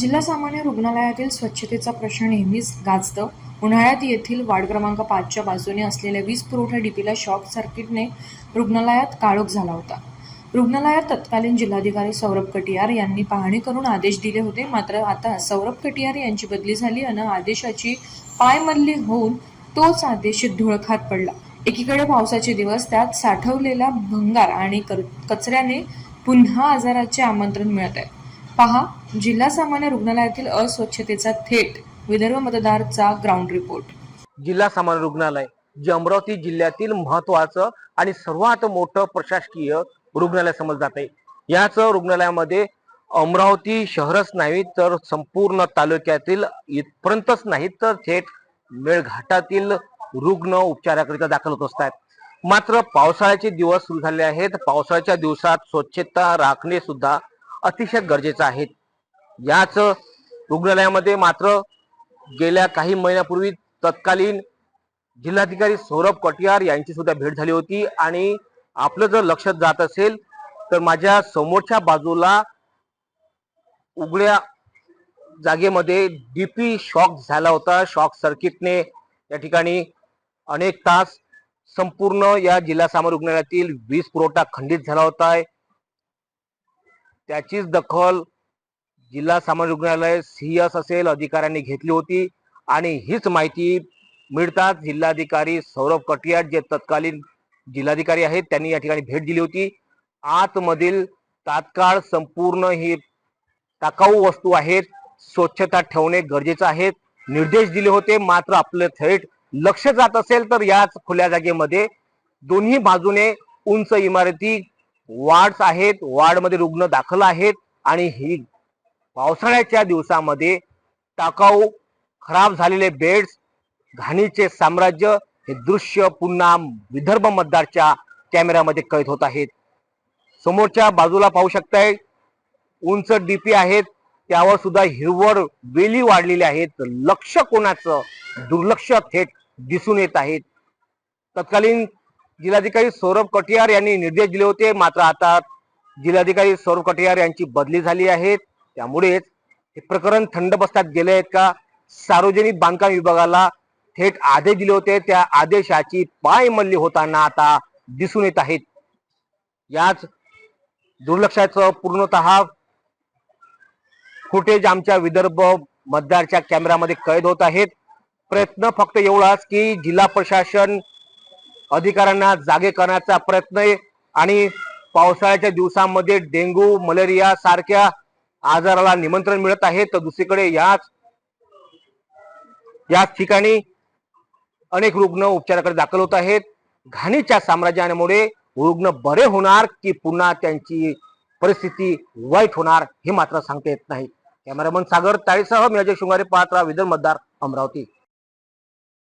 जिल्हा सामान्य रुग्णालयातील स्वच्छतेचा प्रश्न नेहमीच गाजतं. उन्हाळ्यात येथील वार्ड क्रमांक 5च्या बाजूने असलेल्या वीज पुरवठा डीपीला शॉर्ट सर्किटने रुग्णालयात काळोख झाला होता. रुग्णालयात तत्कालीन जिल्हाधिकारी सौरभ कटियार यांनी पाहणी करून आदेश दिले होते. मात्र आता सौरभ कटियार यांची बदली झाली आणि आदेशाची पायमल्ली होऊन तोच आदेश धूळ खात पडला. एकीकडे पावसाचे दिवस, त्यात साठवलेला भंगार आणि कचऱ्याने पुन्हा आजाराचे आमंत्रण मिळत आहे. पहा जिल्हा सामान्य रुग्णालयातील अस्वच्छतेचा थेट विदर्भ मतदारचा ग्राउंड रिपोर्ट. जिल्हा सामान्य रुग्णालय जे अमरावती जिल्ह्यातील महत्त्वाचं आणि सर्वात मोठं प्रशासकीय रुग्णालय समजलं जाते. याच रुग्णालयामध्ये अमरावती शहरच नाही तर संपूर्ण तालुक्यातील इथपर्यंतच नाही तर थेट मेळघाटातील रुग्ण उपचाराकरिता दाखल होत असतात. मात्र पावसाळ्याचे दिवस सुरू झाले आहेत. पावसाळ्याच्या दिवसात स्वच्छता राखणे सुद्धा अतिशय गरजेचं आहे. याच रुग्णालयामध्ये मात्र गेल्या काही महिन्यापूर्वी तत्कालीन जिल्हाधिकारी सौरभ कटियार यांची सुद्धा भेट झाली होती आणि आपलं जर लक्ष जात असेल तर माझ्या समोरच्या बाजूला उघड्या जागेमध्ये डीपी शॉक झाला होता. शॉक सर्किटने या ठिकाणी अनेक तास संपूर्ण या जिल्हा सामान्य रुग्णालयातील वीज पुरवठा खंडित झाला होता. त्याचीच दखल जिल्हा सामान्य रुग्णालय सीएस असेल अधिकाऱ्यांनी घेतली होती आणि हीच माहिती मिळताच जिल्हाधिकारी सौरभ कटियार जे तत्कालीन जिल्हाधिकारी आहेत त्यांनी या ठिकाणी भेट दिली होती. आतमधील तात्काळ संपूर्ण ही टाकाऊ वस्तू आहेत, स्वच्छता ठेवणे गरजेचे आहेत निर्देश दिले होते. मात्र आपलं थेट लक्ष जात असेल तर याच खुल्या जागेमध्ये दोन्ही बाजूने उंच इमारती, वार्ड्स आहेत, वार्डमध्ये रुग्ण दाखल आहेत आणि ही पावसाळ्याच्या दिवसामध्ये टाकाऊ खराब झालेले बेड्स, घाणीचे साम्राज्य हे दृश्य पुन्हा विदर्भ मतदारच्या कॅमेऱ्यामध्ये कैद होत आहेत. समोरच्या बाजूला पाहू शकताय उंच डीपी आहेत, त्यावर सुद्धा हिरवळ वेली वाढलेली आहेत. लक्ष कोणाचं, दुर्लक्ष थेट दिसून येत आहेत. तत्कालीन जिल्हाधिकारी सौरभ कटियार यांनी निर्देश दिले होते. मात्र आता जिल्हाधिकारी सौरभ कटियार यांची बदली झाली आहे. त्यामुळेच हे प्रकरण थंड बसतात गेले आहेत का? सार्वजनिक बांधकाम विभागाला थेट आदेश दिले होते, त्या आदेशाची पायमल्ली होताना आता दिसून येत आहेत. याच दुर्लक्षाचं पूर्णतः फुटेज आमच्या विदर्भ मतदारच्या कॅमेऱ्यामध्ये कैद होत आहेत. प्रयत्न फक्त एवढाच की जिल्हा प्रशासन अधिकाऱ्यांना जागे करण्याचा प्रयत्न आहे आणि पावसाळ्याच्या दिवसांमध्ये डेंग्यू, मलेरिया सारख्या आजाराला निमंत्रण मिळत आहे. तर दुसरीकडे याच ठिकाणी अनेक रुग्ण उपचाराकडे दाखल होत आहेत. घाणीच्या साम्राज्यामुळे रुग्ण बरे होणार की पुन्हा त्यांची परिस्थिती वाईट होणार हे मात्र सांगता येत नाही. कॅमेरामन सागर ताळेसह मी अजय शृंगारे, पाहत राहा विदर्भ मतदार, अमरावती.